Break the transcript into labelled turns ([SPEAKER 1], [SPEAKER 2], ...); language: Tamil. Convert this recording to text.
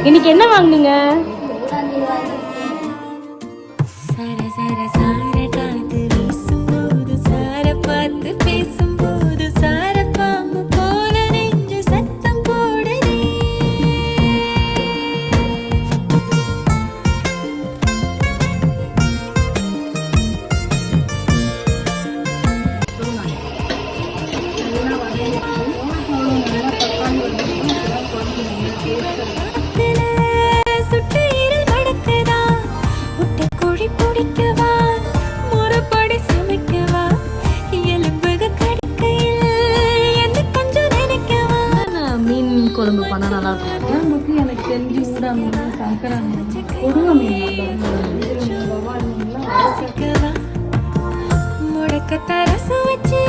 [SPEAKER 1] இன்னைக்கு என்ன வாங்குனீங்க? குழம்பு பண்ணா நல்லா இருக்கும். எனக்கு தெரிஞ்சு ஊடா மீன், சங்கரா மீன், கொடுவ மீன் முடக்கத்தை ரசம் வச்சு